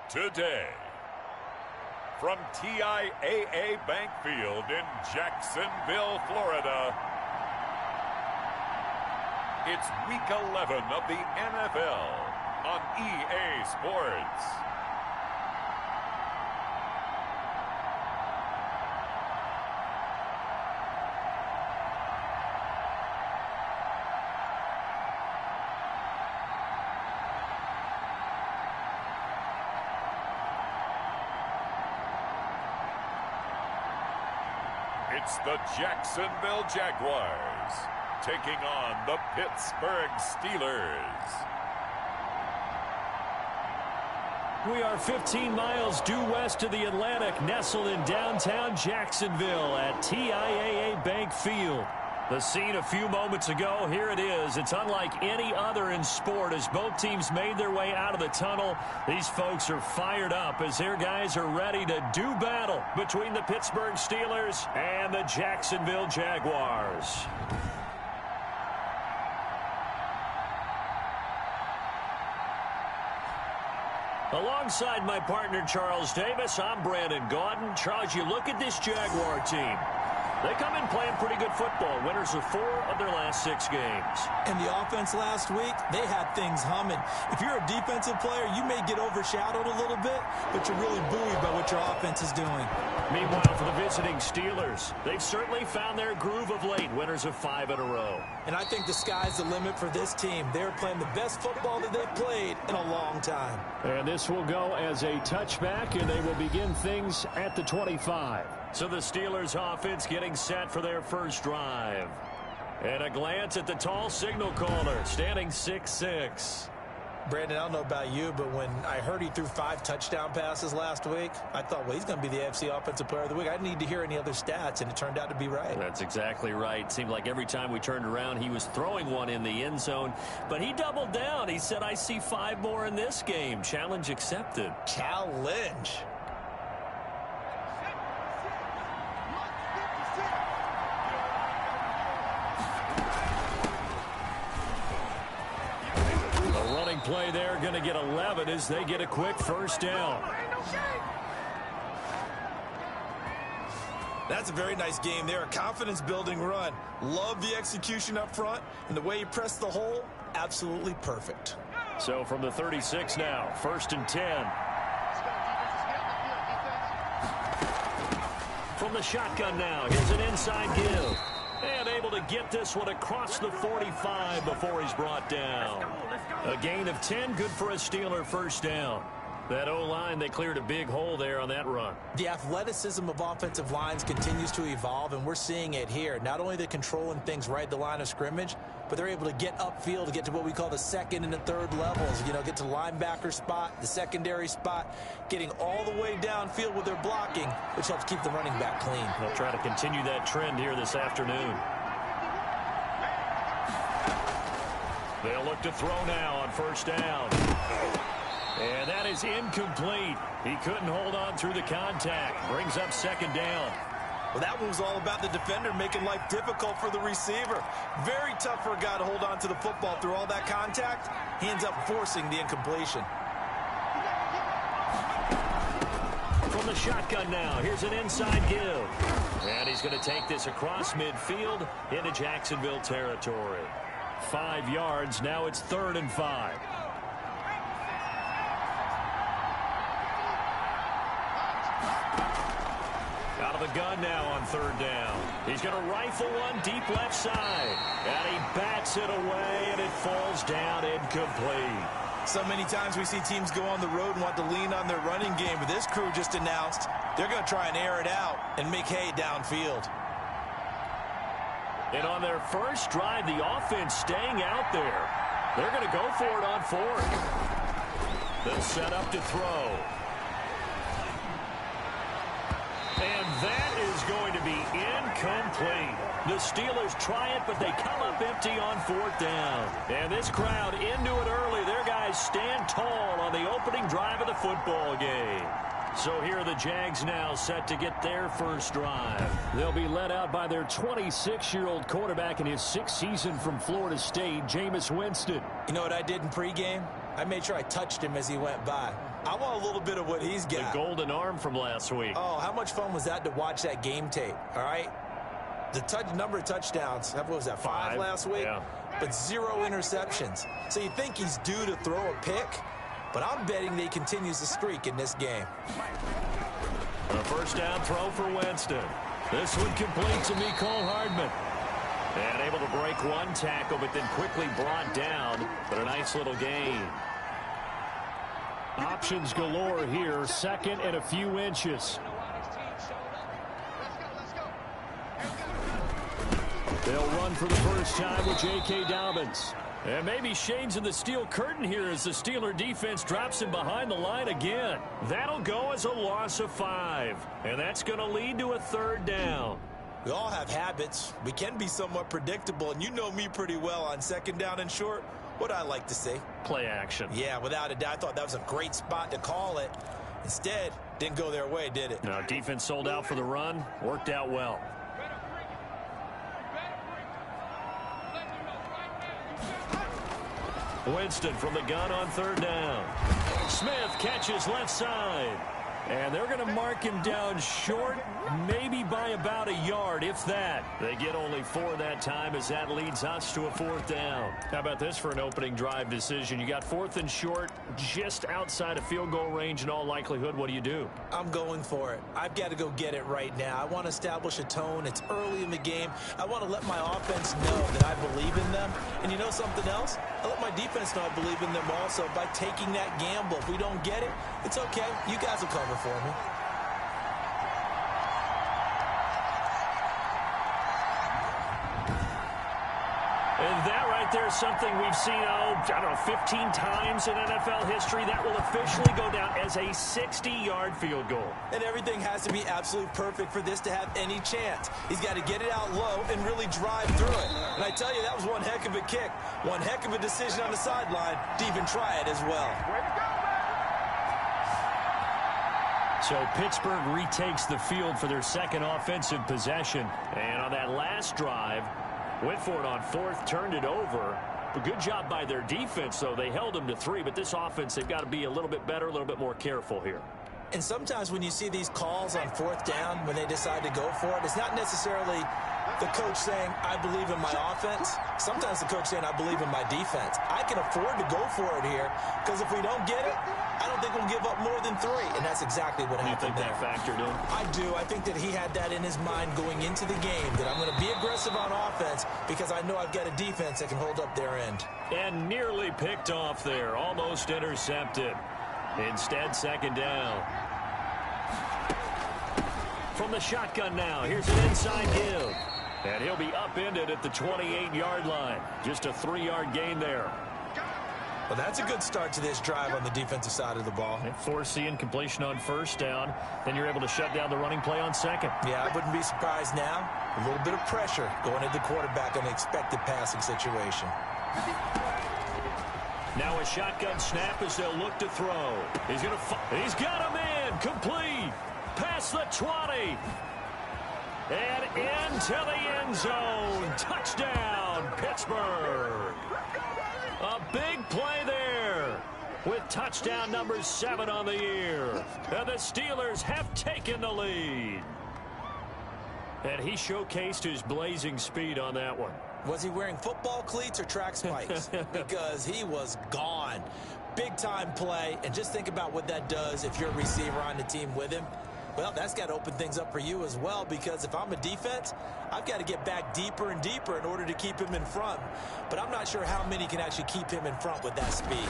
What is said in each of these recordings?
today. From TIAA Bank Field in Jacksonville, Florida, it's Week 11 of the NFL on EA Sports. It's the Jacksonville Jaguars taking on the Pittsburgh Steelers. We are 15 miles due west of the Atlantic, nestled in downtown Jacksonville at TIAA Bank Field. The scene a few moments ago, here it is. It's unlike any other in sport as both teams made their way out of the tunnel. These folks are fired up as their guys are ready to do battle between the Pittsburgh Steelers and the Jacksonville Jaguars. Alongside my partner, Charles Davis, I'm Brandon Gaudin. Charles, you look at this Jaguar team. They come in playing pretty good football. Winners of 4 of their last 6 games. And the offense last week, they had things humming. If you're a defensive player, you may get overshadowed a little bit, but you're really buoyed by what your offense is doing. Meanwhile, for the visiting Steelers, they've certainly found their groove of late. Winners of 5 in a row. And I think the sky's the limit for this team. They're playing the best football that they've played in a long time. And this will go as a touchback, and they will begin things at the 25. So the Steelers offense getting set for their first drive. And a glance at the tall signal caller, standing 6'6". Brandon, I don't know about you, but when I heard he threw 5 touchdown passes last week, I thought, well, he's going to be the AFC Offensive Player of the Week. I didn't need to hear any other stats, and it turned out to be right. That's exactly right. Seemed like every time we turned around, he was throwing one in the end zone. But he doubled down. He said, I see 5 more in this game. Challenge accepted. Challenge. Play there, going to get 11 as they get a quick first down. That's a very nice game there, a confidence-building run. Love the execution up front, and the way he pressed the hole, absolutely perfect. So from the 36 now, 1st and 10. From the shotgun now, here's an inside give. And able to get this one across the 45 before he's brought down. A gain of 10, good for a Steeler first down. That O-line, they cleared a big hole there on that run. The athleticism of offensive lines continues to evolve, and we're seeing it here. Not only they're controlling things right at the line of scrimmage, but they're able to get upfield to get to what we call the 2nd and the 3rd levels. You know, get to the linebacker spot, the secondary spot, getting all the way downfield with their blocking, which helps keep the running back clean. They'll try to continue that trend here this afternoon. They'll look to throw now on first down. And that is incomplete. He couldn't hold on through the contact. Brings up 2nd down. Well, that one was all about the defender making life difficult for the receiver. Very tough for a guy to hold on to the football through all that contact. He ends up forcing the incompletion. From the shotgun now, here's an inside give. And he's going to take this across midfield into Jacksonville territory. 5 yards, now it's 3rd and 5. Out of the gun now on 3rd down. He's going to rifle one deep left side. And he bats it away, and it falls down incomplete. So many times we see teams go on the road and want to lean on their running game, but this crew just announced they're going to try and air it out and make hay downfield. And on their first drive, the offense staying out there. They're going to go for it on 4th. They'll set up to throw. And that is going to be incomplete. The Steelers try it, but they come up empty on 4th down. And this crowd into it early. Their guys stand tall on the opening drive of the football game. So here are the Jags now set to get their first drive. They'll be led out by their 26-year-old quarterback in his 6th season from Florida State, Jameis Winston. You know what I did in pregame? I made sure I touched him as he went by. I want a little bit of what he's got. The golden arm from last week. Oh, how much fun was that to watch that game tape, all right? The number of touchdowns, what was that, 5 last week? Yeah. But 0 interceptions. So you think he's due to throw a pick, but I'm betting that he continues the streak in this game. A first down throw for Winston. This one complete to Mecole Hardman. And able to break one tackle, but then quickly brought down. But a nice little gain. Options galore here. Second and a few inches. They'll run for the first time with J.K. Dobbins. And maybe Shane's in the steel curtain here as the Steeler defense drops him behind the line again. That'll go as a loss of 5. And that's going to lead to a third down. We all have habits. We can be somewhat predictable, and you know me pretty well on second down and short. What I like to see. Play action. Yeah, without a doubt. I thought that was a great spot to call it. Instead, didn't go their way, did it? No, defense sold out for the run. Worked out well. Winston from the gun on third down. Smith catches left side. And they're going to mark him down short, maybe by about a yard, if that. They get only 4 that time as that leads us to a fourth down. How about this for an opening drive decision? You got 4th and short, just outside of field goal range in all likelihood. What do? I'm going for it. I've got to go get it right now. I want to establish a tone. It's early in the game. I want to let my offense know that I believe in them. And you know something else? I let my defense know I believe in them also by taking that gamble. If we don't get it, it's okay. You guys will cover for me. And that right there is something we've seen, I don't know, 15 times in NFL history. That will officially go down as a 60-yard field goal. And everything has to be absolutely perfect for this to have any chance. He's got to get it out low and really drive through it. And I tell you, that was one heck of a kick. One heck of a decision on the sideline to even try it as well. So Pittsburgh retakes the field for their second offensive possession. And on that last drive, went for it on 4th, turned it over. A good job by their defense, though. They held them to 3, but this offense, they've got to be a little bit better, a little bit more careful here. And sometimes when you see these calls on 4th down, when they decide to go for it, it's not necessarily the coach saying, I believe in my offense. Sometimes the coach saying, I believe in my defense. I can afford to go for it here, because if we don't get it, I don't think we'll give up more than 3. And that's exactly what happened there. You think that factored in? I do. I think that he had that in his mind going into the game, that I'm going to be aggressive on offense because I know I've got a defense that can hold up their end. And nearly picked off there. Almost intercepted. Instead, second down. From the shotgun now, here's an inside give. And he'll be upended at the 28-yard line. Just a 3-yard gain there. Well, that's a good start to this drive on the defensive side of the ball. Force the incompletion on first down. Then you're able to shut down the running play on second. Yeah, I wouldn't be surprised now. A little bit of pressure going into the quarterback on an expected passing situation. Now a shotgun snap as they'll look to throw. He's got a man complete. Past the 20. And into the end zone. Touchdown, Pittsburgh. A big play there with touchdown number 7 on the year. And the Steelers have taken the lead. And he showcased his blazing speed on that one. Was he wearing football cleats or track spikes? Because he was gone. Big time play. And just think about what that does if you're a receiver on the team with him. Well, that's got to open things up for you as well, because if I'm a defense, I've got to get back deeper and deeper in order to keep him in front. But I'm not sure how many can actually keep him in front with that speed.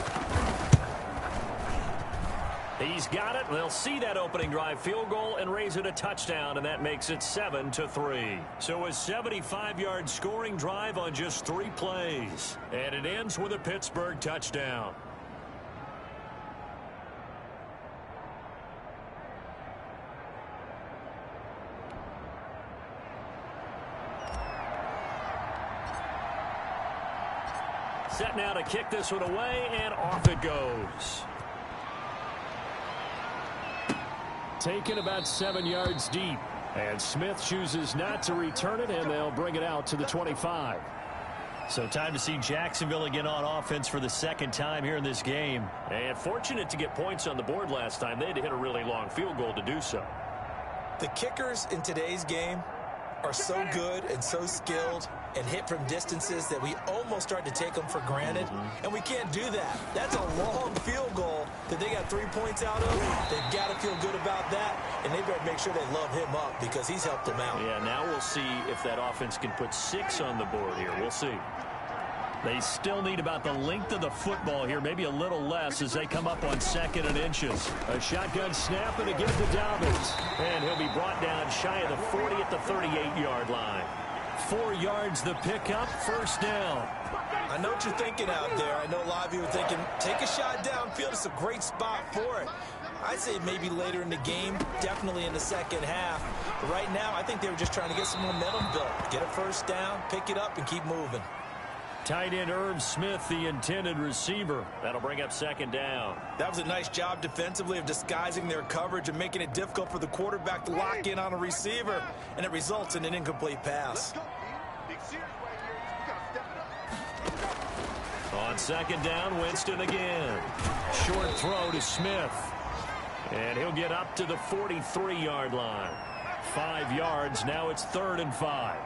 He's got it. They'll see that opening drive field goal and raise it a touchdown, and that makes it 7-3. So a 75-yard scoring drive on just 3 plays. And it ends with a Pittsburgh touchdown. Set now to kick this one away, and off it goes. Taken about 7 yards deep. And Smith chooses not to return it, and they'll bring it out to the 25. So time to see Jacksonville again on offense for the second time here in this game. And fortunate to get points on the board last time. They had to hit a really long field goal to do so. The kickers in today's game are so good and so skilled and hit from distances that we almost start to take them for granted. And we can't do that. That's a long field goal that they got 3 points out of. They've got to feel good about that, and they better make sure they love him up because he's helped them out. Yeah, now we'll see if that offense can put 6 on the board here. We'll see. They still need about the length of the football here, maybe a little less as they come up on 2nd and inches. A shotgun snap and a give to Dobbins. And he'll be brought down shy of the 40 at the 38-yard line. 4 yards the pickup, first down. I know what you're thinking out there. I know a lot of you are thinking, take a shot downfield. It's a great spot for it. I'd say maybe later in the game, definitely in the second half. But right now, I think they were just trying to get some momentum built. Get a first down, pick it up, and keep moving. Tight end Irv Smith, the intended receiver. That'll bring up 2nd down. That was a nice job defensively of disguising their coverage and making it difficult for the quarterback to lock in on a receiver, and it results in an incomplete pass. On 2nd down, Winston again. Short throw to Smith. And he'll get up to the 43-yard line. 5 yards, now it's 3rd and 5.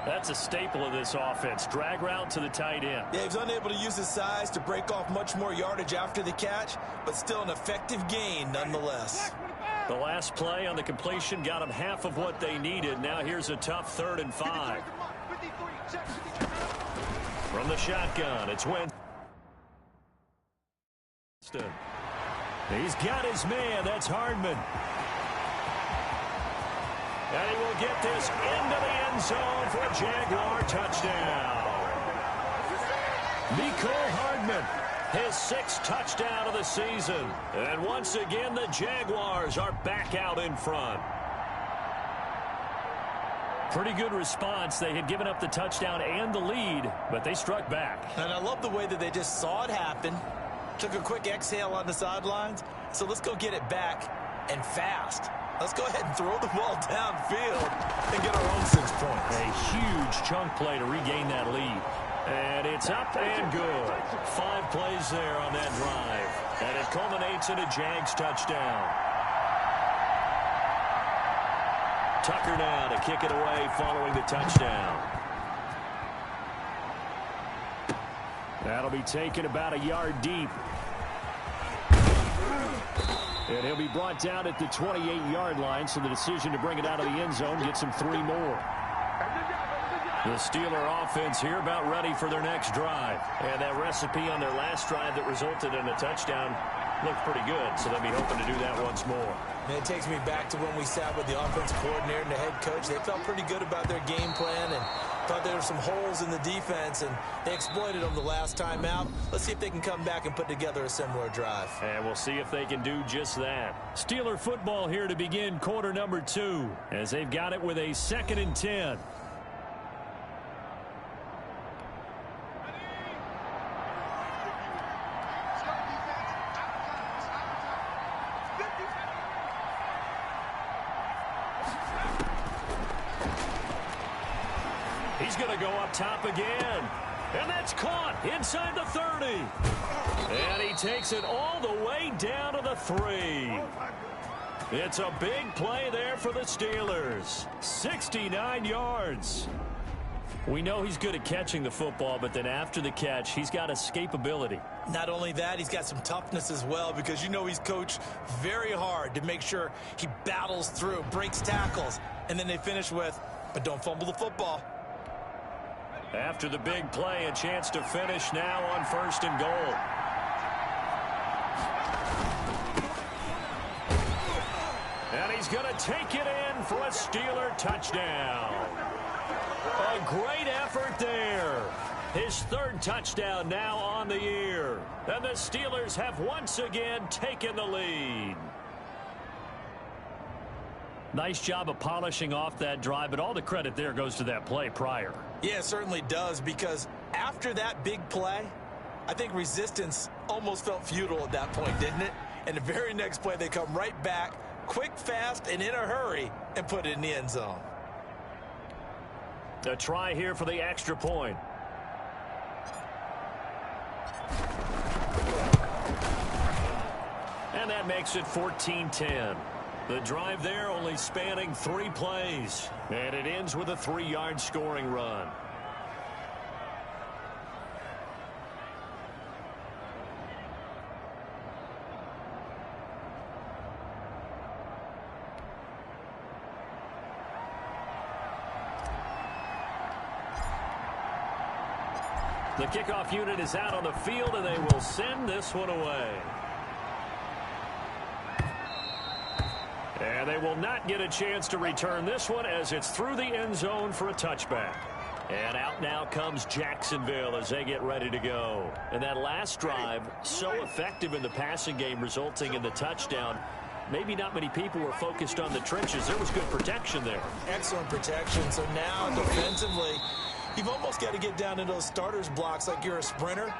That's a staple of this offense. Drag route to the tight end. Yeah, he was unable to use his size to break off much more yardage after the catch, but still an effective gain nonetheless. The last play on the completion got them half of what they needed. Now here's a tough 3rd and 5. From the shotgun, it's Winston. He's got his man. That's Hardman. And he will get this into the end zone for a Jaguar touchdown. Mecole Hardman, his 6th touchdown of the season. And once again, the Jaguars are back out in front. Pretty good response. They had given up the touchdown and the lead, but they struck back. And I love the way that they just saw it happen, took a quick exhale on the sidelines. So let's go get it back, and fast. Let's go ahead and throw the ball downfield and get our own 6 points. A huge chunk play to regain that lead. And it's up and good. 5 plays there on that drive. And it culminates in a Jags touchdown. Tucker now to kick it away following the touchdown. That'll be taken about a yard deep. And he'll be brought down at the 28-yard line, so the decision to bring it out of the end zone gets him 3 more. The Steeler offense here about ready for their next drive. And that recipe on their last drive that resulted in a touchdown looked pretty good, so they'll be hoping to do that once more. And it takes me back to when we sat with the offensive coordinator and the head coach. They felt pretty good about their game plan and thought there were some holes in the defense, and they exploited them the last time out. Let's see if they can come back and put together a similar drive. And we'll see if they can do just that. Steeler football here to begin quarter number 2, as they've got it with a 2nd and 10. He's going to go up top again. And that's caught inside the 30. And he takes it all the way down to the 3. It's a big play there for the Steelers. 69 yards. We know he's good at catching the football, but then after the catch, he's got escapability. Not only that, he's got some toughness as well, because you know he's coached very hard to make sure he battles through, breaks tackles, and then they finish with, but don't fumble the football. After the big play, a chance to finish now on 1st and goal. And he's going to take it in for a Steeler touchdown. A great effort there. His 3rd touchdown now on the year. And the Steelers have once again taken the lead. Nice job of polishing off that drive, but all the credit there goes to that play prior. Yeah, it certainly does, because after that big play, I think resistance almost felt futile at that point, didn't it? And the very next play, they come right back, quick, fast, and in a hurry, and put it in the end zone. A try here for the extra point. that makes it 14-10. The drive there only spanning 3 plays. And it ends with a 3-yard scoring run. The kickoff unit is out on the field, and they will send this one away. And they will not get a chance to return this one as it's through the end zone for a touchback. And out now comes Jacksonville as they get ready to go. And that last drive, so effective in the passing game, resulting in the touchdown. Maybe not many people were focused on the trenches. There was good protection there. Excellent protection. So now defensively, you've almost got to get down into those starters blocks like you're a sprinter.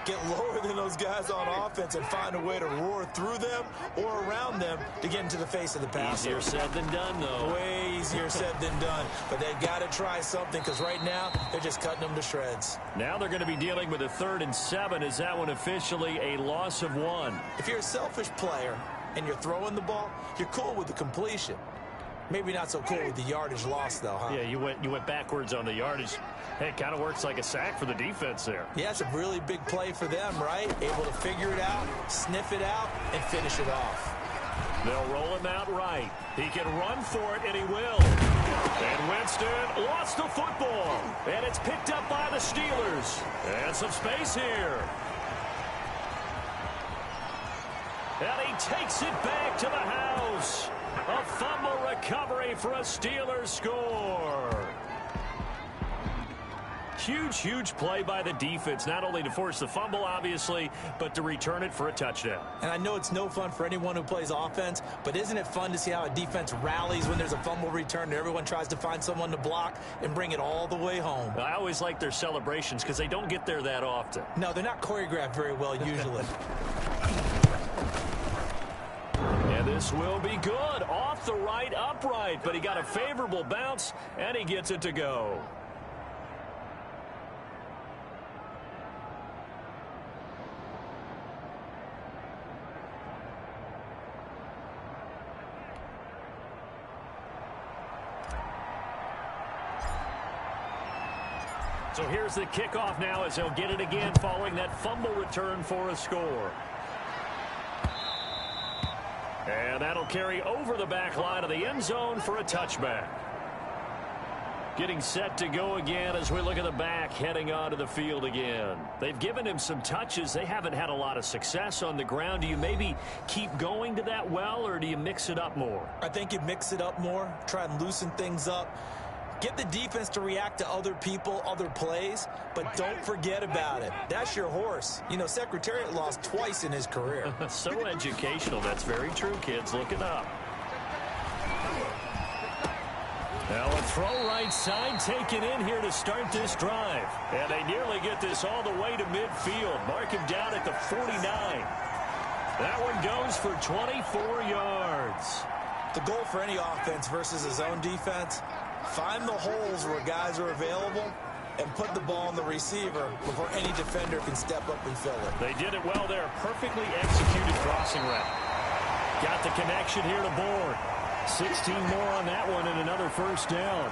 Get lower than those guys on offense and find a way to roar through them or around them to get into the face of the passer. Easier said than done, though. Way easier said than done. But they've got to try something because right now they're just cutting them to shreds. Now they're going to be dealing with a 3rd and 7. Is that one officially a loss of 1? If you're a selfish player and you're throwing the ball, you're cool with the completion. Maybe not so cool with the yardage loss, though, huh? Yeah, you went backwards on the yardage. Hey, it kind of works like a sack for the defense there. Yeah, it's a really big play for them, right? Able to figure it out, sniff it out, and finish it off. They'll roll him out right. He can run for it, and he will. And Winston lost the football. And it's picked up by the Steelers. And some space here. And he takes it back to the house. A fumble recovery for a Steelers score. Huge play by the defense, not only to force the fumble, obviously, but to return it for a touchdown. And I know it's no fun for anyone who plays offense, but isn't it fun to see how a defense rallies when there's a fumble return and everyone tries to find someone to block and bring it all the way home? I always like their celebrations because they don't get there that often. No, they're not choreographed very well usually. And this will be good. Off the right, upright, but he got a favorable bounce, and he gets it to go. So here's the kickoff now as they'll get it again following that fumble return for a score. And that'll carry over the back line of the end zone for a touchback. Getting set to go again as we look at the back heading onto the field again. They've given him some touches. They haven't had a lot of success on the ground. Do you maybe keep going to that well, or do you mix it up more? I think you mix it up more, try and loosen things up. Get the defense to react to other people, other plays, but don't forget about it. That's your horse. You know, Secretariat lost twice in his career. So educational. That's very true, kids. Look it up. Now a throw right side taken in here to start this drive. And they nearly get this all the way to midfield. Mark him down at the 49. That one goes for 24 yards. The goal for any offense versus his own defense, find the holes where guys are available and put the ball on the receiver before any defender can step up and fill it. They did it well there. Perfectly executed crossing route. Got the connection here to Bourne. 16 more on that one and another first down.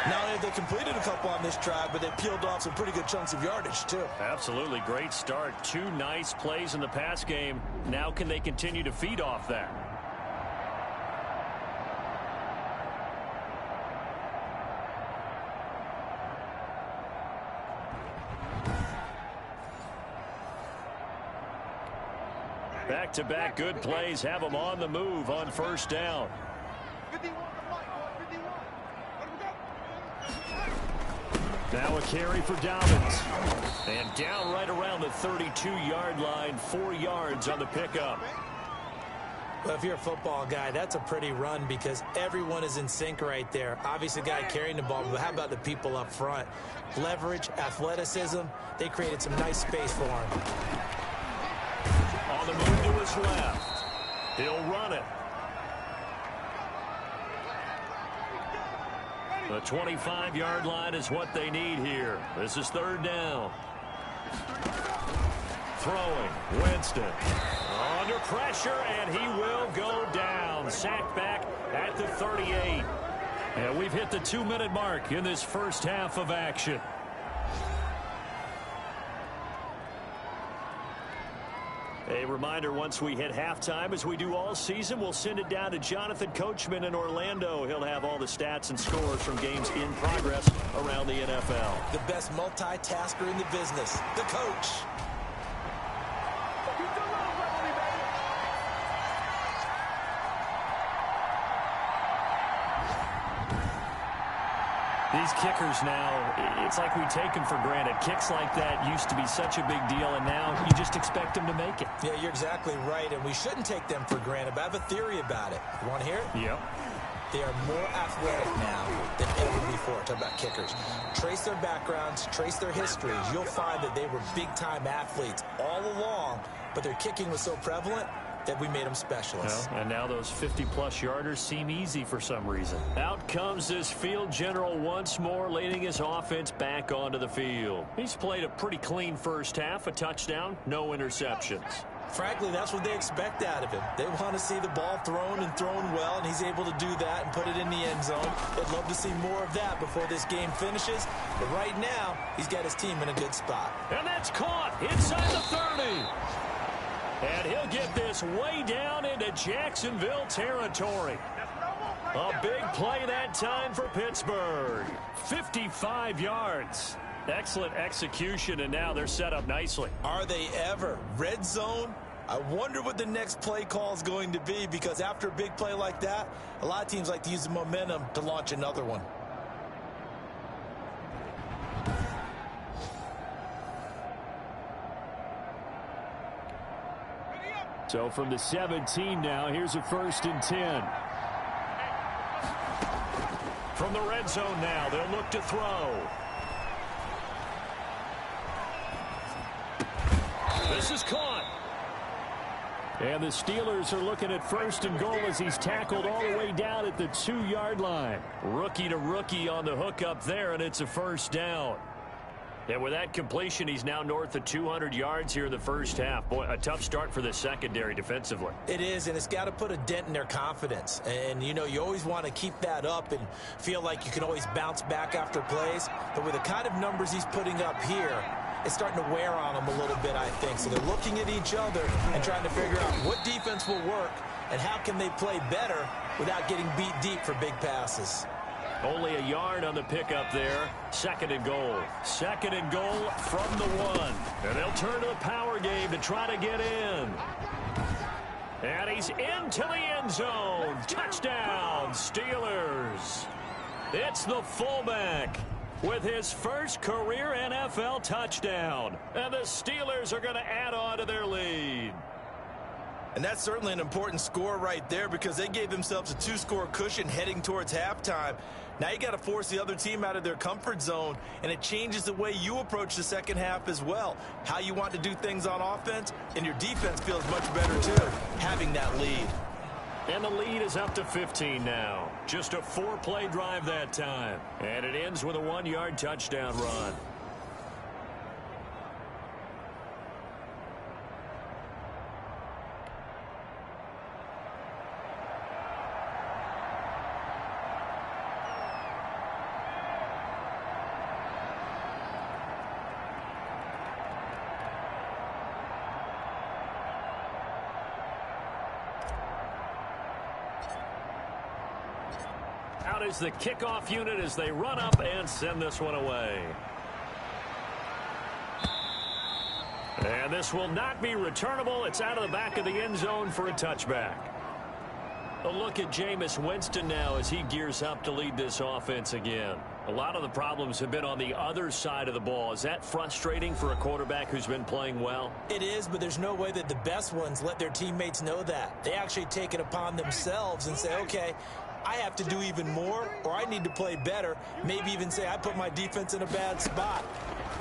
Not only have they completed a couple on this drive, but they peeled off some pretty good chunks of yardage, too. Absolutely. Great start. 2 nice plays in the pass game. Now can they continue to feed off that? Back-to-back good plays have them on the move on first down. Now a carry for Dobbins. And down right around the 32-yard line, 4 yards on the pickup. Well, if you're a football guy, that's a pretty run because everyone is in sync right there. Obviously, the guy carrying the ball, but how about the people up front? Leverage, athleticism, they created some nice space for him. On the move to his left. He'll run it. The 25-yard line is what they need here. This is third down. Throwing. Winston. On under pressure, and he will go down. Sacked back at the 38. And we've hit the 2-minute mark in this first half of action. A reminder, once we hit halftime, as we do all season, we'll send it down to Jonathan Coachman in Orlando. He'll have all the stats and scores from games in progress around the NFL. The best multitasker in the business, the coach. These kickers now, it's like we take them for granted. Kicks like that used to be such a big deal, and now you just expect them to make it. Yeah, you're exactly right, and we shouldn't take them for granted, but I have a theory about it. You want to hear it? Yep. They are more athletic now than ever before. Talk about kickers. Trace their backgrounds, trace their histories. You'll find that they were big-time athletes all along, but their kicking was so prevalent that we made them specialists. Well, and now those 50-plus yarders seem easy for some reason. Out comes this field general once more, leading his offense back onto the field. He's played a pretty clean first half, a touchdown, no interceptions. Frankly, that's what they expect out of him. They want to see the ball thrown and thrown well, and he's able to do that and put it in the end zone. They'd love to see more of that before this game finishes. But right now, he's got his team in a good spot. And that's caught inside the 30. And he'll get this way down into Jacksonville territory. A big play that time for Pittsburgh. 55 yards. Excellent execution, and now they're set up nicely. Are they ever? Red zone? I wonder what the next play call is going to be, because after a big play like that, a lot of teams like to use the momentum to launch another one. So from the 17 now, here's a 1st and 10. From the red zone now, they'll look to throw. This is caught. And the Steelers are looking at 1st and goal as he's tackled all the way down at the 2-yard line. Rookie to rookie on the hook up there, and it's a 1st down. And with that completion, he's now north of 200 yards here in the first half. Boy, a tough start for the secondary defensively. It is, and it's got to put a dent in their confidence. And, you know, you always want to keep that up and feel like you can always bounce back after plays. But with the kind of numbers he's putting up here, it's starting to wear on them a little bit, I think. So they're looking at each other and trying to figure out what defense will work and how can they play better without getting beat deep for big passes. Only a yard on the pickup there. 2nd and goal. 2nd and goal from the 1. And they'll turn to the power game to try to get in. And he's into the end zone. Touchdown, Steelers. It's the fullback with his first career NFL touchdown. And the Steelers are going to add on to their lead. And that's certainly an important score right there, because they gave themselves a 2-score cushion heading towards halftime. Now you got to force the other team out of their comfort zone, and it changes the way you approach the second half as well. How you want to do things on offense, and your defense feels much better too, having that lead. And the lead is up to 15 now. Just a 4-play drive that time. And it ends with a 1-yard touchdown run. Out is the kickoff unit as they run up and send this one away. And this will not be returnable. It's out of the back of the end zone for a touchback. A look at Jameis Winston now as he gears up to lead this offense again. A lot of the problems have been on the other side of the ball. Is that frustrating for a quarterback who's been playing well? It is, but there's no way that the best ones let their teammates know that. They actually take it upon themselves and say, okay, I have to do even more, or I need to play better. Maybe even say I put my defense in a bad spot.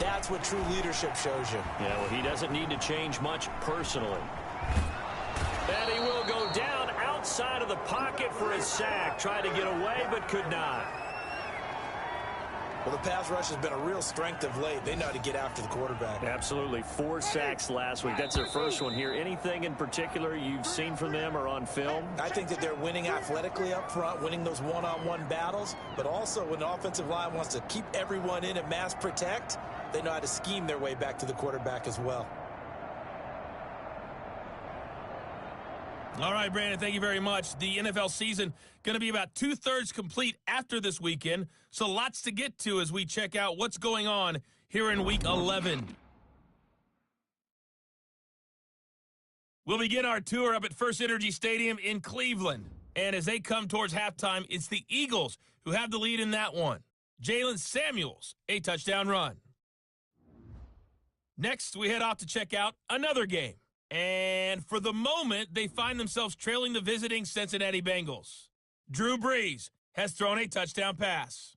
That's what true leadership shows you. Yeah, well, he doesn't need to change much personally. And he will go down outside of the pocket for a sack. Tried to get away, but could not. Well, the pass rush has been a real strength of late. They know how to get after the quarterback. Absolutely. 4 sacks last week. That's their first one here. Anything in particular you've seen from them or on film? I think that they're winning athletically up front, winning those one-on-one battles, but also when the offensive line wants to keep everyone in and mass protect, they know how to scheme their way back to the quarterback as well. All right, Brandon, thank you very much. The NFL season going to be about 2/3 complete after this weekend, so lots to get to as we check out what's going on here in Week 11. We'll begin our tour up at First Energy Stadium in Cleveland. And as they come towards halftime, it's the Eagles who have the lead in that one. Jalen Samuels, a touchdown run. Next, we head off to check out another game. And for the moment, they find themselves trailing the visiting Cincinnati Bengals. Drew Brees has thrown a touchdown pass.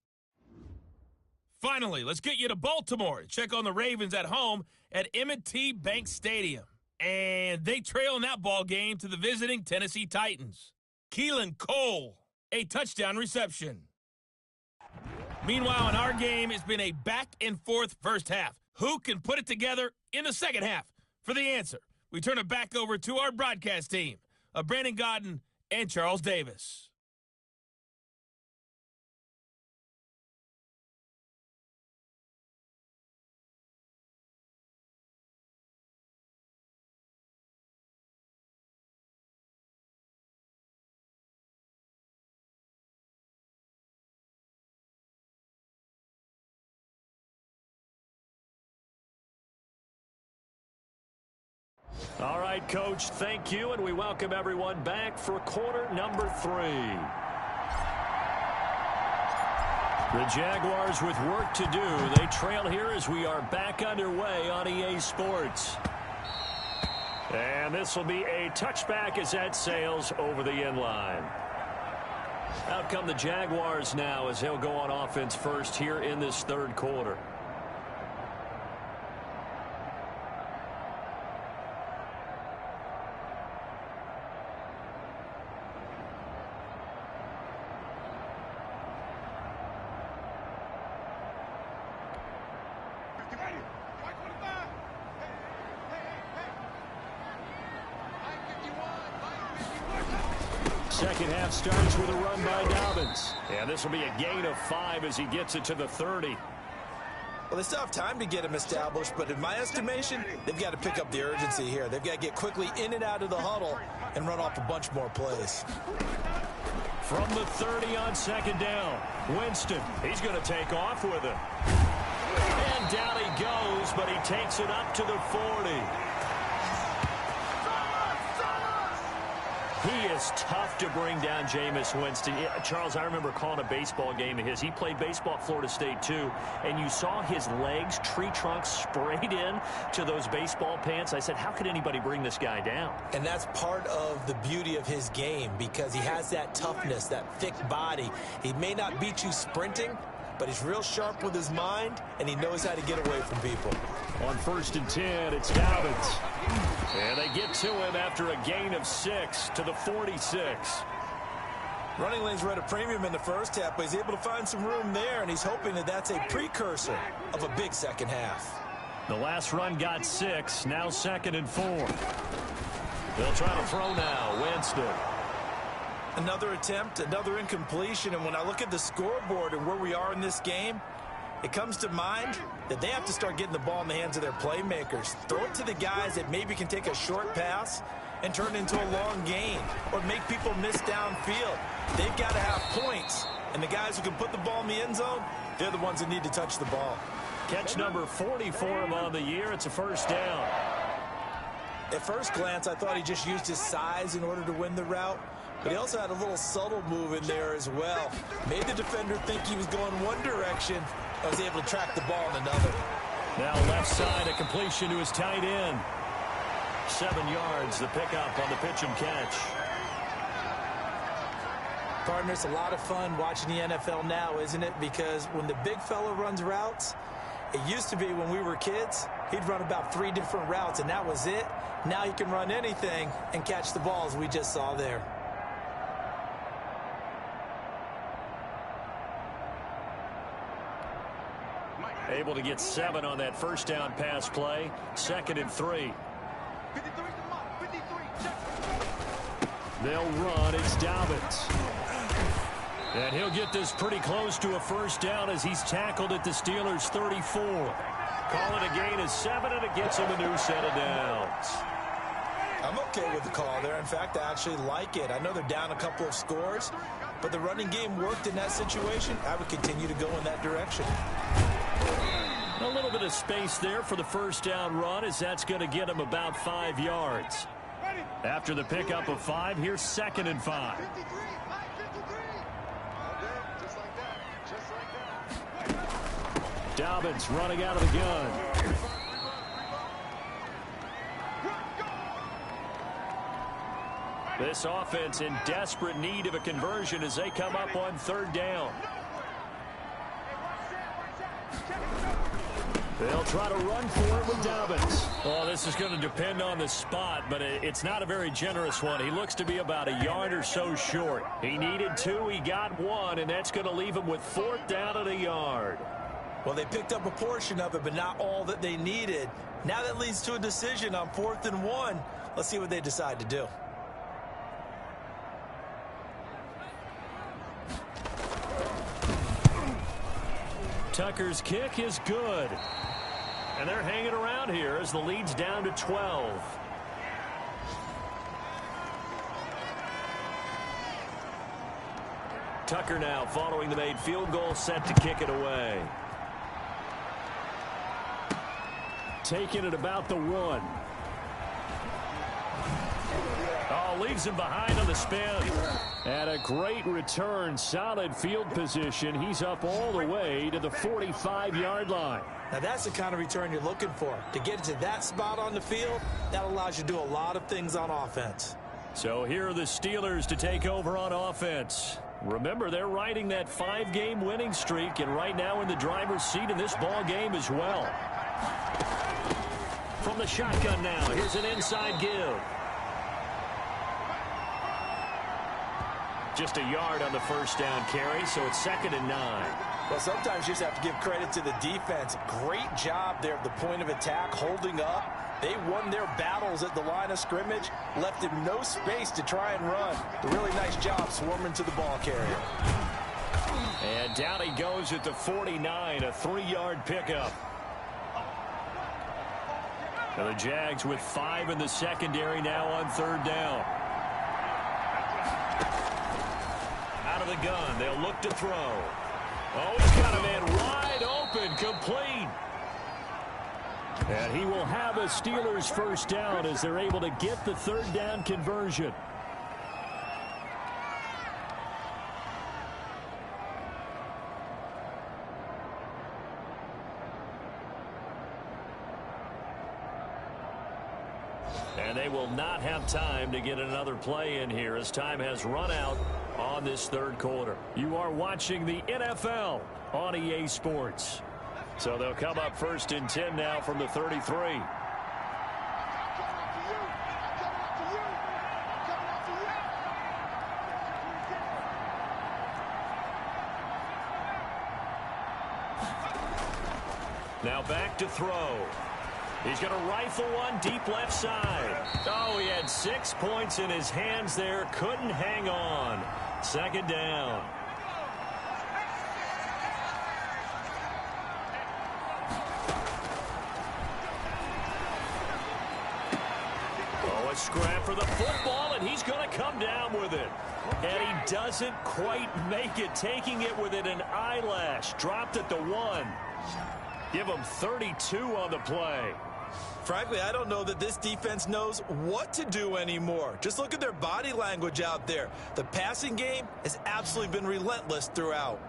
Finally, let's get you to Baltimore to check on the Ravens at home at M&T Bank Stadium. And they trail in that ball game to the visiting Tennessee Titans. Keelan Cole, a touchdown reception. Meanwhile, in our game, it's been a back-and-forth first half. Who can put it together in the second half? For the answer, we turn it back over to our broadcast team of Brandon Godden and Charles Davis. All right, Coach, thank you, and we welcome everyone back for quarter number 3. The Jaguars with work to do. They trail here as we are back underway on EA Sports. And this will be a touchback as that sails over the end line. Out come the Jaguars now as they'll go on offense first here in this third quarter. Second half starts with a run by Dobbins. And this will be a gain of 5 as he gets it to the 30. Well, they still have time to get him established, but in my estimation, they've got to pick up the urgency here. They've got to get quickly in and out of the huddle and run off a bunch more plays. From the 30 on second down, Winston, he's going to take off with it. And down he goes, but he takes it up to the 40. He is tough to bring down, Jameis Winston. Charles, I remember calling a baseball game of his. He played baseball at Florida State, too, and you saw his legs, tree trunks sprayed in to those baseball pants. I said, how could anybody bring this guy down? And that's part of the beauty of his game because he has that toughness, that thick body. He may not beat you sprinting, but he's real sharp with his mind, and he knows how to get away from people. On 1st and 10, it's Dobbins. And they get to him after a gain of 6 to the 46. Running lanes were at a premium in the first half, but he's able to find some room there, and he's hoping that that's a precursor of a big second half. The last run got 6, now 2nd and 4. They'll try to throw now, Winston. Another attempt, another incompletion, and when I look at the scoreboard and where we are in this game, it comes to mind that they have to start getting the ball in the hands of their playmakers. Throw it to the guys that maybe can take a short pass and turn it into a long gain or make people miss downfield. They've got to have points, and the guys who can put the ball in the end zone, they're the ones that need to touch the ball. Catch number 40 for him on the year. It's a first down. At first glance, I thought he just used his size in order to win the route, but he also had a little subtle move in there as well. Made the defender think he was going one direction. I was able to track the ball in another. Now left side, a completion to his tight end. 7 yards, the pickup on the pitch and catch. Partner, it's a lot of fun watching the NFL now, isn't it? Because when the big fella runs routes, it used to be when we were kids, he'd run about 3 different routes, and that was it. Now he can run anything and catch the balls we just saw there. Able to get 7 on that first down pass play. 2nd and 3. They'll run. It's Dobbins. And he'll get this pretty close to a first down as he's tackled at the Steelers' 34. Call it a gain of 7, and it gets him a new set of downs. I'm okay with the call there. In fact, I actually like it. I know they're down a couple of scores, but the running game worked in that situation. I would continue to go in that direction. A little bit of space there for the first down run, as that's going to get him about 5 yards. After the pickup of 5, here's 2nd and 5. Dobbins running out of the gun. This offense in desperate need of a conversion as they come up on 3rd down. They'll try to run for it with Dobbins. Well, this is going to depend on the spot, but it's not a very generous one. He looks to be about a yard or so short. He needed 2, he got 1, and that's going to leave him with 4th down at a yard. Well, they picked up a portion of it, but not all that they needed. Now that leads to a decision on 4th and 1. Let's see what they decide to do. Tucker's kick is good. And they're hanging around here as the lead's down to 12. Tucker now following the made field goal, set to kick it away. Taking it about the 1. Oh, leaves him behind on the spin. And a great return, solid field position. He's up all the way to the 45-yard line. Now that's the kind of return you're looking for. To get to that spot on the field, that allows you to do a lot of things on offense. So here are the Steelers to take over on offense. Remember, they're riding that 5-game winning streak, and right now in the driver's seat in this ball game as well. From the shotgun now, here's an inside give. Just a yard on the first down carry, so it's 2nd and 9. Well, sometimes you just have to give credit to the defense. Great job there at the point of attack, holding up. They won their battles at the line of scrimmage, left him no space to try and run. A really nice job swarming to the ball carrier. And down he goes at the 49, a 3-yard pickup. And the Jags with 5 in the secondary now on 3rd down. Out of the gun, they'll look to throw. Oh, he's got a man wide open, complete. And he will have a Steelers first down as they're able to get the 3rd down conversion. And they will not have time to get another play in here as time has run out on this 3rd quarter. You are watching the NFL on EA Sports. So they'll come up 1st and 10 now from the 33. Now back to throw. He's going to rifle one deep left side. Oh, he had 6 points in his hands there. Couldn't hang on. 2nd down. Oh, a scrap for the football, and he's going to come down with it. And he doesn't quite make it, taking it within an eyelash. Dropped at the 1. Give him 32 on the play. Frankly, I don't know that this defense knows what to do anymore. Just look at their body language out there. The passing game has absolutely been relentless throughout.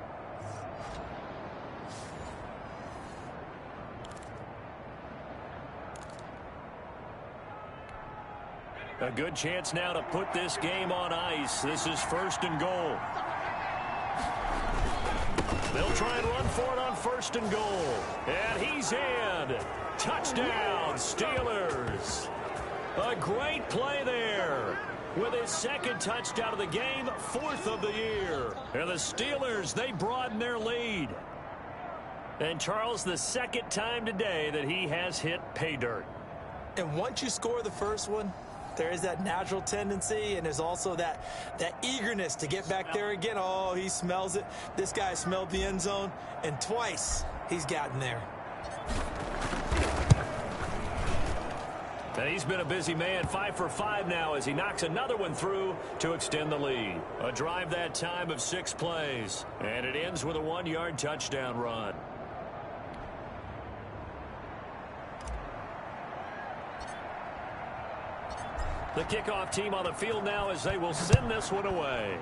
A good chance now to put this game on ice. This is 1st and goal. They'll try and run for it on 1st and goal. And he's in. Touchdown, Steelers. A great play there. With his 2nd touchdown of the game, 4th of the year. And the Steelers, they broaden their lead. And Charles, the second time today that he has hit pay dirt. And once you score the first one, there is that natural tendency, and there's also that eagerness to get back there again. Oh, he smells it. This guy smelled the end zone, and twice he's gotten there. And he's been a busy man, 5 for 5 now as he knocks another one through to extend the lead. A drive that time of 6 plays, and it ends with a 1-yard touchdown run. The kickoff team on the field now as they will send this one away.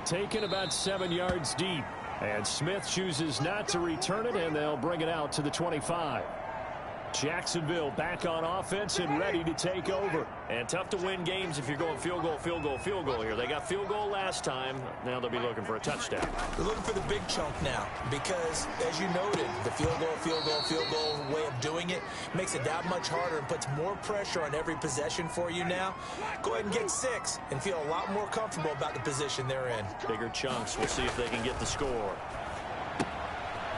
Taken about 7 yards deep. And Smith chooses not to return it, and they'll bring it out to the 25. Jacksonville back on offense and ready to take over. And tough to win games if you're going field goal, field goal, field goal here. They got field goal last time. Now they'll be looking for a touchdown. They're looking for the big chunk now because, as you noted, the field goal, field goal, field goal way of doing it makes it that much harder and puts more pressure on every possession for you now. Go ahead and get 6 and feel a lot more comfortable about the position they're in. Bigger chunks. We'll see if they can get the score.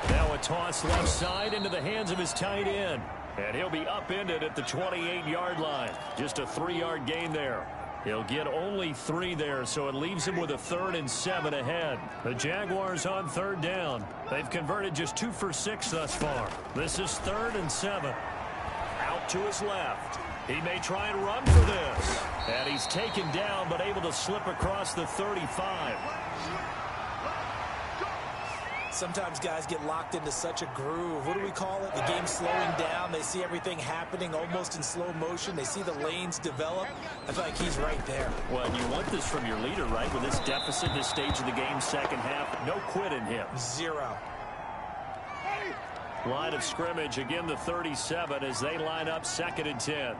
Now a toss left side into the hands of his tight end. And he'll be upended at the 28-yard line. Just a 3-yard gain there. He'll get only 3 there, so it leaves him with a 3rd and 7 ahead. The Jaguars on 3rd down. They've converted just 2 for 6 thus far. This is 3rd and 7. Out to his left. He may try and run for this. And he's taken down, but able to slip across the 35. Sometimes guys get locked into such a groove. What do we call it? The game's slowing down. They see everything happening almost in slow motion. They see the lanes develop. I feel like he's right there. Well, you want this from your leader, right? With this deficit, this stage of the game, second half, no quit in him. 0. Line of scrimmage, again the 37 as they line up 2nd and 10.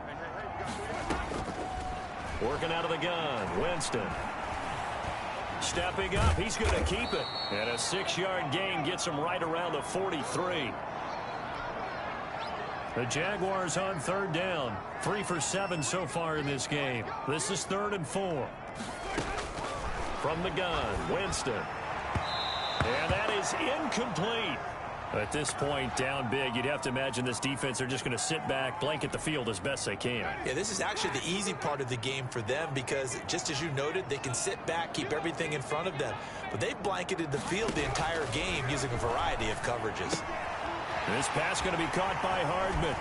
Working out of the gun, Winston. Stepping up, he's going to keep it. And a 6-yard gain gets him right around the 43. The Jaguars on 3rd down. 3 for 7 so far in this game. This is 3rd and 4. From the gun, Winston. And that is incomplete. At this point, down big, you'd have to imagine this defense are just going to sit back, blanket the field as best they can. Yeah, this is actually the easy part of the game for them because, just as you noted, they can sit back, keep everything in front of them. But they've blanketed the field the entire game using a variety of coverages. This pass going to be caught by Hardman.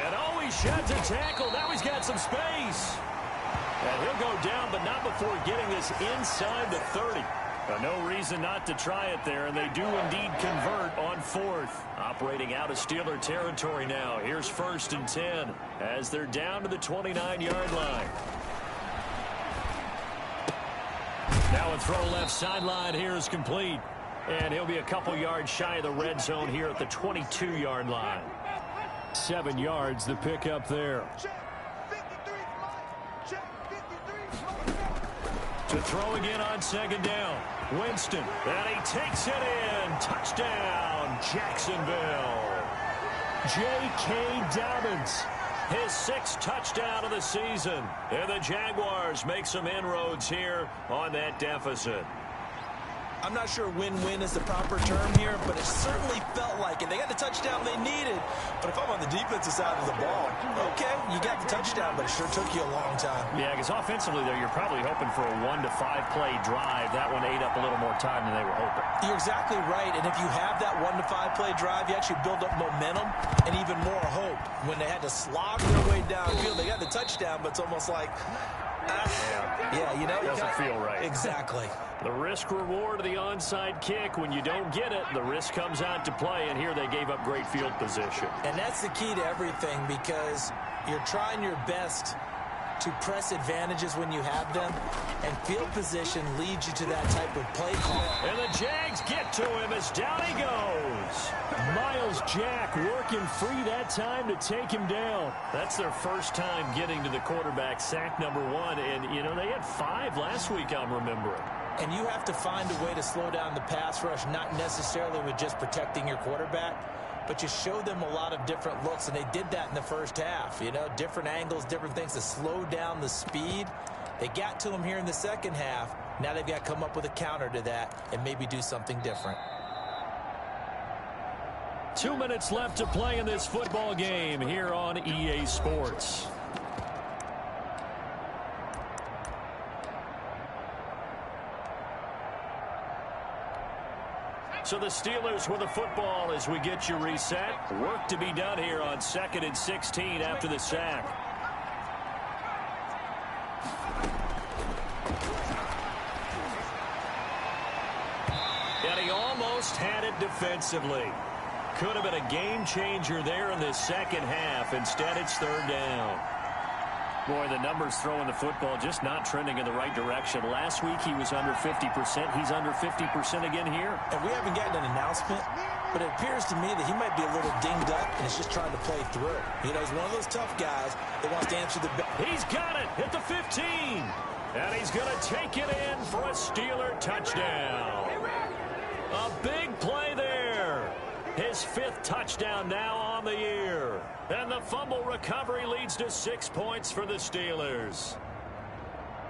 And oh, he sheds a tackle. Now he's got some space. And he'll go down, but not before getting this inside the 30. No reason not to try it there, and they do indeed convert on 4th. Operating out of Steeler territory now. Here's 1st and 10 as they're down to the 29-yard line. Now a throw left sideline here is complete. And he'll be a couple yards shy of the red zone here at the 22-yard line. 7 yards the pickup there. To throw again on 2nd down. Winston, and he takes it in. Touchdown, Jacksonville. J.K. Dobbins, his 6th touchdown of the season. And the Jaguars make some inroads here on that deficit. I'm not sure win-win is the proper term here, but it certainly felt like it. They got the touchdown they needed, but if I'm on the defensive side of the ball, okay, you got the touchdown, but it sure took you a long time. Yeah, because offensively, though, you're probably hoping for a 1 to 5 play drive. That one ate up a little more time than they were hoping. You're exactly right, and if you have that 1 to 5 play drive, you actually build up momentum and even more hope. When they had to slog their way downfield, they got the touchdown, but it's almost like, yeah, you know. It doesn't feel right. Exactly. The risk-reward of the onside kick, when you don't get it, the risk comes out to play, and here they gave up great field position. And that's the key to everything because you're trying your best to press advantages when you have them, and field position leads you to that type of play call. And the Jags get to him as down he goes. Miles Jack working free that time to take him down. That's their first time getting to the quarterback, sack number 1, and, you know, they had 5 last week, I'm remembering. And you have to find a way to slow down the pass rush, not necessarily with just protecting your quarterback, but you show them a lot of different looks, and they did that in the first half. You know, different angles, different things to slow down the speed. They got to him here in the second half. Now they've got to come up with a counter to that and maybe do something different. 2 minutes left to play in this football game here on EA Sports. So the Steelers with the football as we get you reset. Work to be done here on 2nd and 16 after the sack. And he almost had it defensively. Could have been a game changer there in this second half. Instead, it's 3rd down. Boy, the numbers throwing the football just not trending in the right direction. Last week, he was under 50%. He's under 50% again here. And we haven't gotten an announcement, but it appears to me that he might be a little dinged up and is just trying to play through. You know, he's one of those tough guys that wants to answer the bell. He's got it at the 15. And he's going to take it in for a Steeler touchdown. A big play there. His 5th touchdown now on the year. And the fumble recovery leads to 6 points for the Steelers.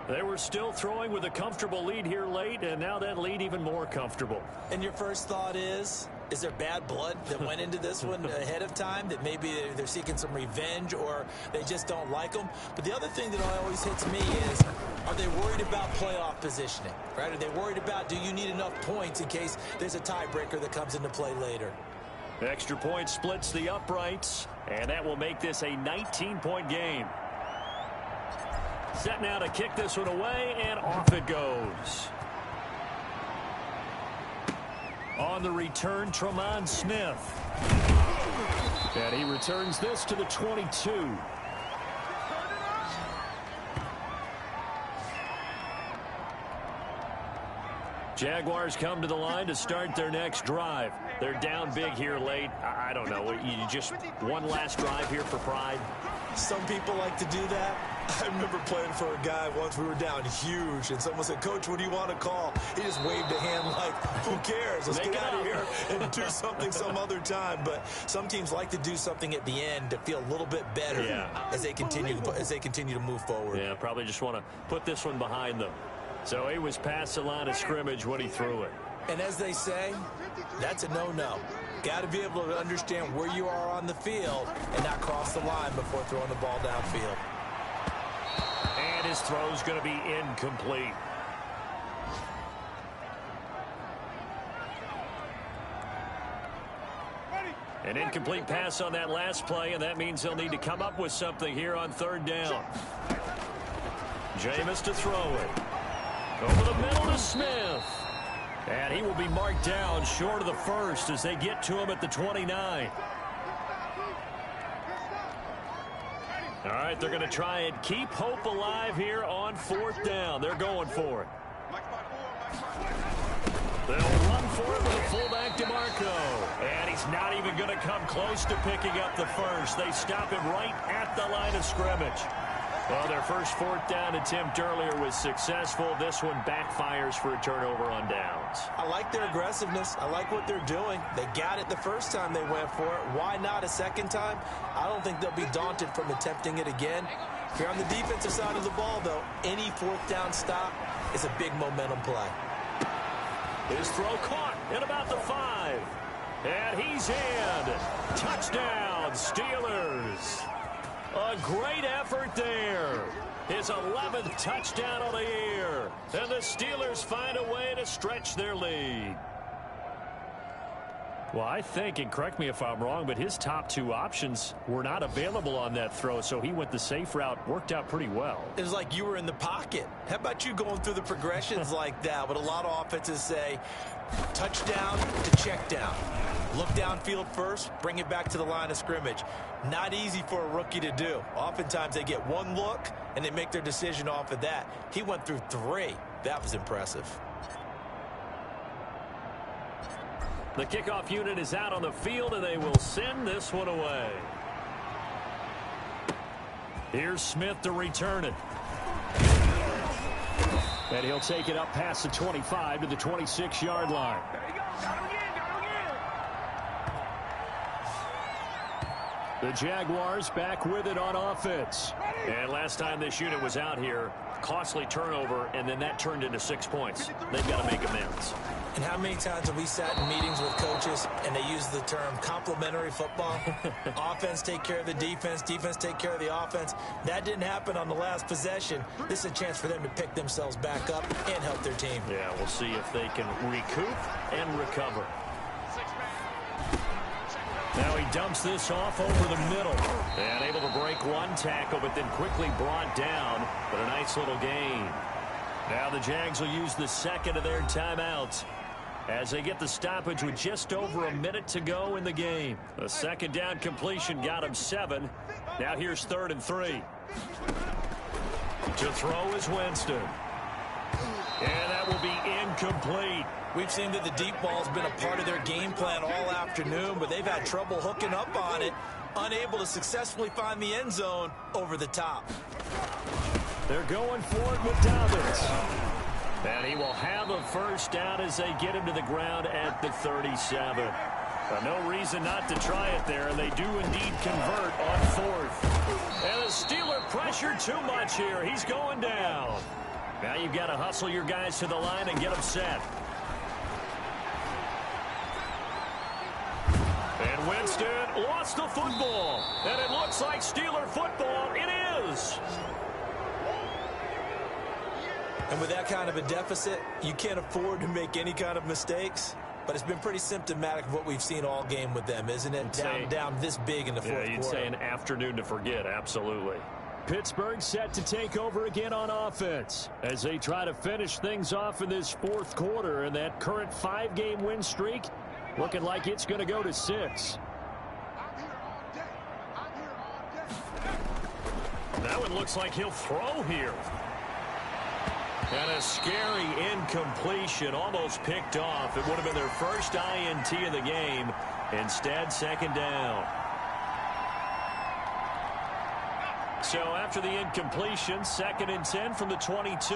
They were still throwing with a comfortable lead here late, and now that lead even more comfortable. And your first thought is there bad blood that went into this one ahead of time, that maybe they're seeking some revenge or they just don't like them? But the other thing that always hits me is, are they worried about playoff positioning? Right? Are they worried about, do you need enough points in case there's a tiebreaker that comes into play later? Extra point splits the uprights, and that will make this a 19-point game. Set now to kick this one away, and off it goes. On the return, Tremont Smith. And he returns this to the 22. Jaguars come to the line to start their next drive. They're down big here late. I don't know. You just one last drive here for pride? Some people like to do that. I remember playing for a guy once. We were down huge, and someone said, "Coach, what do you want to call?" He just waved a hand like, who cares? Let's get out of here and do something some other time. But some teams like to do something at the end to feel a little bit better as they continue to move forward. Yeah, probably just want to put this one behind them. So he was past the line of scrimmage when he threw it. And as they say, that's a no-no. Got to be able to understand where you are on the field and not cross the line before throwing the ball downfield. And his throw's going to be incomplete. An incomplete pass on that last play, and that means they'll need to come up with something here on 3rd down. Jameis to throw it. Over the middle to Smith. And he will be marked down short of the first as they get to him at the 29. All right, they're going to try and keep hope alive here on 4th down. They're going for it. They'll run for it with a fullback, DeMarco. And he's not even going to come close to picking up the first. They stop him right at the line of scrimmage. Well, their first 4th down attempt earlier was successful. This one backfires for a turnover on downs. I like their aggressiveness. I like what they're doing. They got it the first time they went for it. Why not a second time? I don't think they'll be daunted from attempting it again. If you're on the defensive side of the ball, though, any 4th down stop is a big momentum play. His throw caught at about the 5. And he's in. Touchdown, Steelers. A great effort there. His 11th touchdown of the year. And the Steelers find a way to stretch their lead. Well, I think, and correct me if I'm wrong, but his top 2 options were not available on that throw, so he went the safe route. Worked out pretty well. It was like you were in the pocket. How about you going through the progressions like that? But a lot of offenses say touchdown to check down. Look downfield first, bring it back to the line of scrimmage. Not easy for a rookie to do. Oftentimes they get one look and they make their decision off of that. He went through 3. That was impressive. The kickoff unit is out on the field, and they will send this one away. Here's Smith to return it. And he'll take it up past the 25 to the 26-yard line. The Jaguars back with it on offense. And last time this unit was out here, costly turnover, and then that turned into 6 points. They've got to make amends. And how many times have we sat in meetings with coaches and they use the term complementary football? Offense take care of the defense, defense take care of the offense. That didn't happen on the last possession. This is a chance for them to pick themselves back up and help their team. Yeah, we'll see if they can recoup and recover. Now he dumps this off over the middle. And able to break one tackle, but then quickly brought down. But a nice little gain. Now the Jags will use the second of their timeouts as they get the stoppage with just over a minute to go in the game. A second down completion got him 7. Now here's 3rd and 3. To throw is Winston. And that will be incomplete. We've seen that the deep ball's been a part of their game plan all afternoon, but they've had trouble hooking up on it, unable to successfully find the end zone over the top. They're going for it with Dobbins. And he will have a first down as they get him to the ground at the 37. No reason not to try it there, and they do indeed convert on 4th. And the Steeler pressure too much here. He's going down. Now you've got to hustle your guys to the line and get them set. And Winston lost the football. And it looks like Steeler football. It is. And with that kind of a deficit, you can't afford to make any kind of mistakes. But it's been pretty symptomatic of what we've seen all game with them, isn't it? Down this big in the fourth quarter. You'd say an afternoon to forget, absolutely. Pittsburgh set to take over again on offense as they try to finish things off in this fourth quarter. And that current 5-game win streak looking like it's going to go to 6. That one looks like he'll throw here. And a scary incompletion, almost picked off. It would have been their first INT of the game. Instead, second down. So after the incompletion, 2nd and 10 from the 22.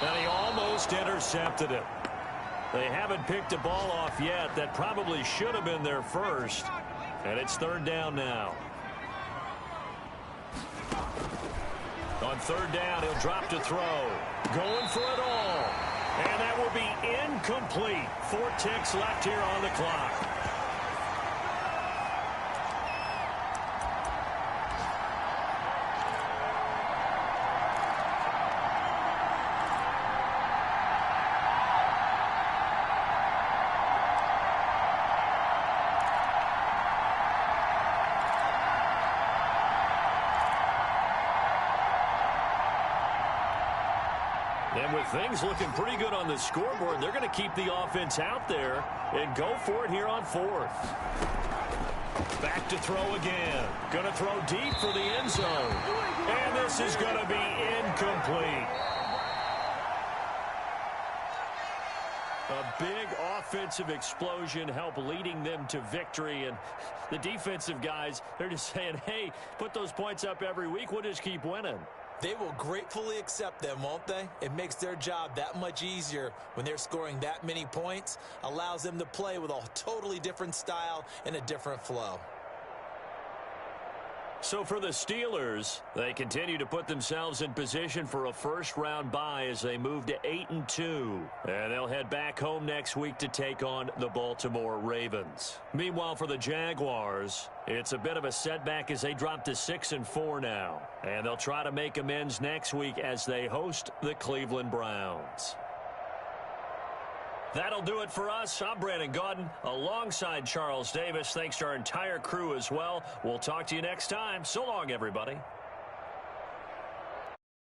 And he almost intercepted it. They haven't picked a ball off yet. That probably should have been their first. And it's 3rd down now. On 3rd down, he'll drop to throw. Going for it all. And that will be incomplete. 4 ticks left here on the clock. And with things looking pretty good on the scoreboard, they're going to keep the offense out there and go for it here on 4th. Back to throw again. Going to throw deep for the end zone. And this is going to be incomplete. A big offensive explosion help leading them to victory. And the defensive guys, they're just saying, hey, put those points up every week. We'll just keep winning. They will gratefully accept them, won't they? It makes their job that much easier when they're scoring that many points. Allows them to play with a totally different style and a different flow. So for the Steelers, they continue to put themselves in position for a first-round bye as they move to 8-2. And they'll head back home next week to take on the Baltimore Ravens. Meanwhile, for the Jaguars, it's a bit of a setback as they drop to 6-4 now. And they'll try to make amends next week as they host the Cleveland Browns. That'll do it for us. I'm Brandon Gaudin alongside Charles Davis. Thanks to our entire crew as well. We'll talk to you next time. So long, everybody.